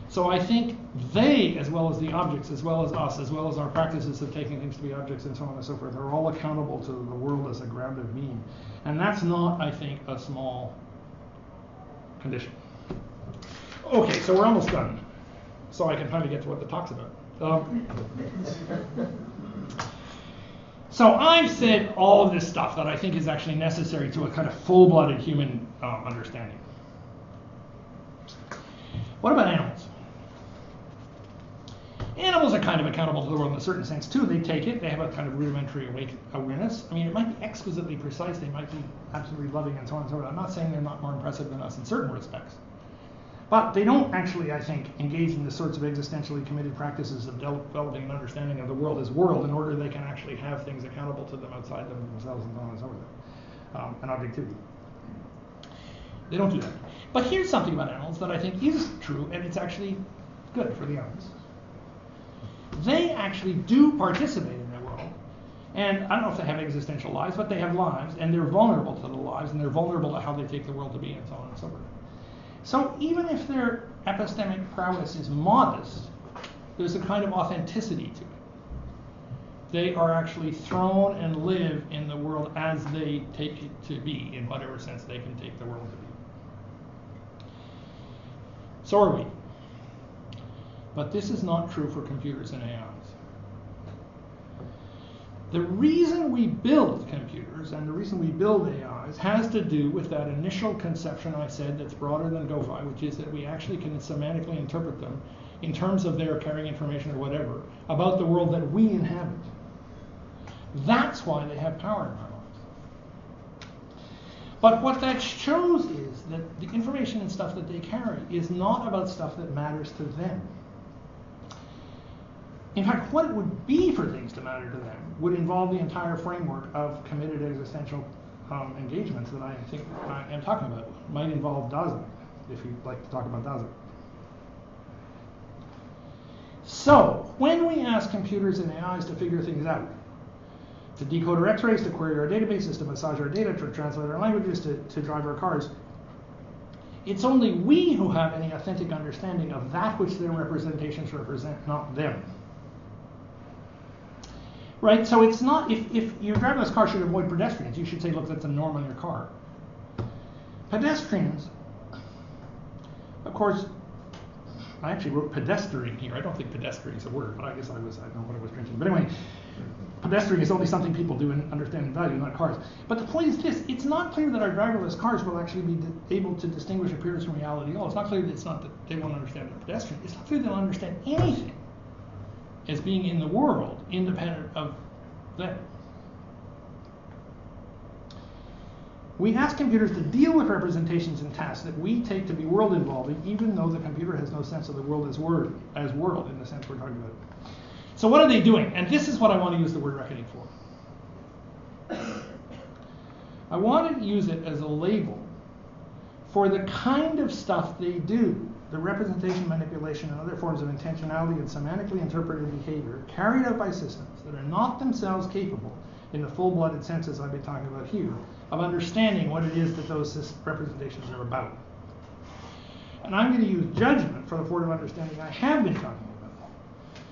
So I think they, as well as the objects, as well as us, as well as our practices of taking things to be objects and so on and so forth, are all accountable to the world as a ground of being. And that's not, I think, a small condition. Okay, so we're almost done. So I can finally get to what the talk's about. So I've said all of this stuff that I think is actually necessary to a kind of full-blooded human understanding. What about animals? Animals are kind of accountable to the world in a certain sense too. They take it, they have a kind of rudimentary awareness. I mean, it might be exquisitely precise, they might be absolutely loving and so on and so forth. I'm not saying they're not more impressive than us in certain respects. But they don't actually, I think, engage in the sorts of existentially committed practices of developing an understanding of the world as world in order they can actually have things accountable to them outside themselves and so on and so forth. An objectivity. They don't do that. But here's something about animals that I think is true, and it's actually good for the animals. They actually do participate in their world. And I don't know if they have existential lives, but they have lives, and they're vulnerable to the lives, and they're vulnerable to how they take the world to be, and so on and so forth. So even if their epistemic prowess is modest, there's a kind of authenticity to it. They are actually thrown and live in the world as they take it to be, in whatever sense they can take the world to be. So are we. But this is not true for computers and AIs. The reason we build computers and the reason we build AIs has to do with that initial conception I said that's broader than GoFi, which is that we actually can semantically interpret them in terms of their carrying information or whatever, about the world that we inhabit. That's why they have power in our lives. But what that shows is that the information and stuff that they carry is not about stuff that matters to them. In fact, what it would be for things to matter to them would involve the entire framework of committed existential engagements that I think I am talking about. It might involve Dasein, if you'd like to talk about Dasein. So, when we ask computers and AIs to figure things out, to decode our x-rays, to query our databases, to massage our data, to translate our languages, to drive our cars, it's only we who have any authentic understanding of that which their representations represent, not them. Right? So it's not, if your driverless car should avoid pedestrians, you should say, look, that's a norm on your car. Pedestrians, of course, I actually wrote pedestrian here. I don't think pedestrian is a word, but I guess I don't know what I was drinking. But anyway, pedestrian is only something people do and understand and value, not cars. But the point is this, it's not clear that our driverless cars will actually be able to distinguish appearance from reality at all. It's not clear that it's not that they won't understand the pedestrian. It's not clear they'll understand anything as being in the world independent of them. We ask computers to deal with representations and tasks that we take to be world involving, even though the computer has no sense of the world as world in the sense we're talking about. So what are they doing? And this is what I want to use the word reckoning for. I want to use it as a label for the kind of stuff they do, the representation, manipulation, and other forms of intentionality and semantically interpreted behavior carried out by systems that are not themselves capable, in the full-blooded senses I've been talking about here, of understanding what it is that those representations are about. And I'm going to use judgment for the form of understanding I have been talking about,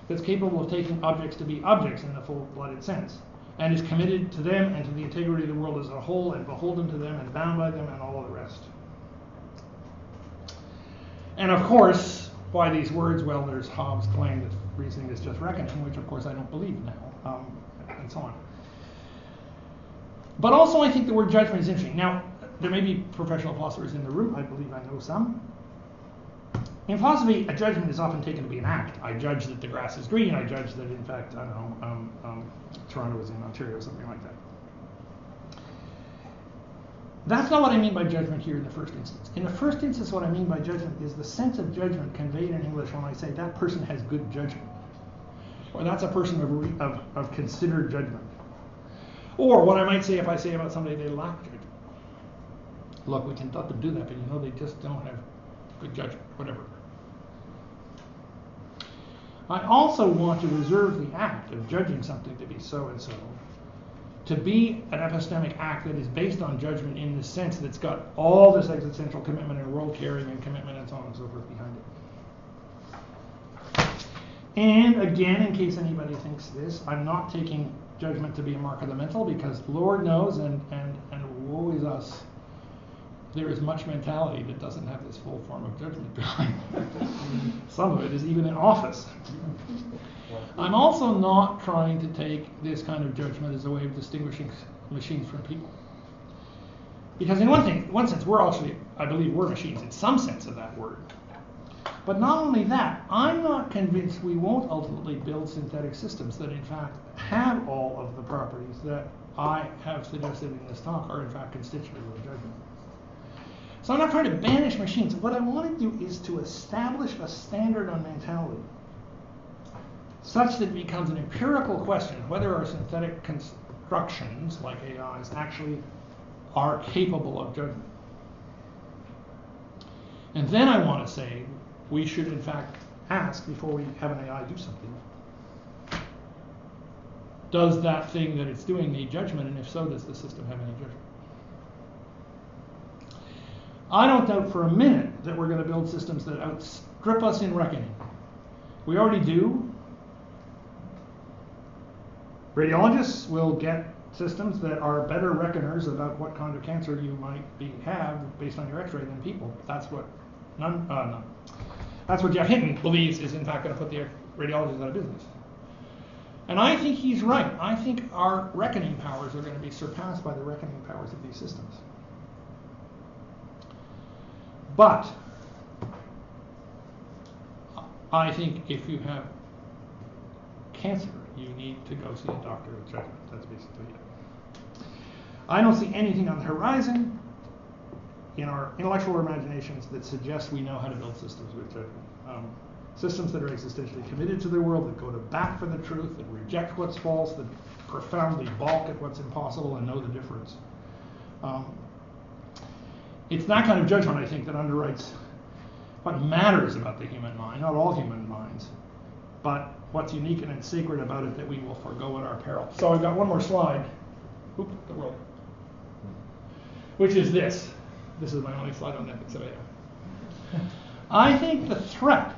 that's capable of taking objects to be objects in the full-blooded sense, and is committed to them and to the integrity of the world as a whole, and beholden to them and bound by them and all of the rest. And of course, why these words? Well, there's Hobbes' claim that reasoning is just reckoning, which of course I don't believe now, and so on. But also I think the word judgment is interesting. Now, there may be professional philosophers in the room. I believe I know some. In philosophy, a judgment is often taken to be an act. I judge that the grass is green. I judge that, in fact, I don't know, Toronto is in Ontario, something like that. That's not what I mean by judgment here in the first instance. In the first instance, what I mean by judgment is the sense of judgment conveyed in English when I say that person has good judgment, or that's a person of considered judgment. Or what I might say if I say about somebody they lack judgment. Look, we can let them do that, but you know they just don't have good judgment, whatever. I also want to reserve the act of judging something to be so and so, to be an epistemic act that is based on judgment in the sense that's got all this existential commitment and world caring and commitment and so on and so forth behind it. And again, in case anybody thinks this, I'm not taking judgment to be a mark of the mental, because Lord knows, and woe is us, there is much mentality that doesn't have this full form of judgment behind it. Some of it is even in office. I'm also not trying to take this kind of judgment as a way of distinguishing machines from people. Because in one sense, we're actually, I believe we're machines in some sense of that word. But not only that, I'm not convinced we won't ultimately build synthetic systems that in fact have all of the properties that I have suggested in this talk are in fact constitutive of judgment. So I'm not trying to banish machines. What I want to do is to establish a standard on mentality such that it becomes an empirical question whether our synthetic constructions, like AIs, actually are capable of judgment. And then I want to say we should in fact ask, before we have an AI do something, does that thing that it's doing need judgment, and if so, does the system have any judgment? I don't doubt for a minute that we're going to build systems that outstrip us in reckoning. We already do. Radiologists will get systems that are better reckoners about what kind of cancer you might have based on your x-ray than people. That's what That's what Jeff Hinton believes is in fact going to put the radiologists out of business. And I think he's right. I think our reckoning powers are going to be surpassed by the reckoning powers of these systems. But I think if you have cancer, you need to go see a doctor with judgment. That's basically it. I don't see anything on the horizon in our intellectual imaginations that suggests we know how to build systems with judgment. Systems that are existentially committed to their world, that go to bat for the truth, that reject what's false, that profoundly balk at what's impossible and know the difference. It's that kind of judgment, I think, that underwrites what matters about the human mind, not all human minds, but what's unique and sacred about it that we will forego at our peril. So I've got one more slide. Oop, the world. Which is this. This is my only slide on ethics of AI. I think the threat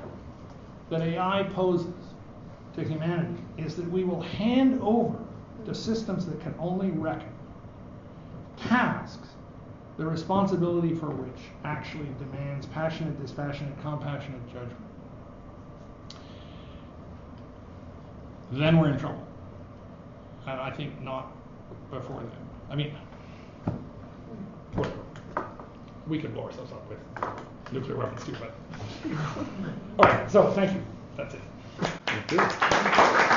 that AI poses to humanity is that we will hand over to systems that can only reckon tasks, the responsibility for which actually demands passionate, dispassionate, compassionate judgment. Then we're in trouble. And I think not before then. I mean, we could blow ourselves up with nuclear weapons too, but. All right, so thank you. That's it. Thank you.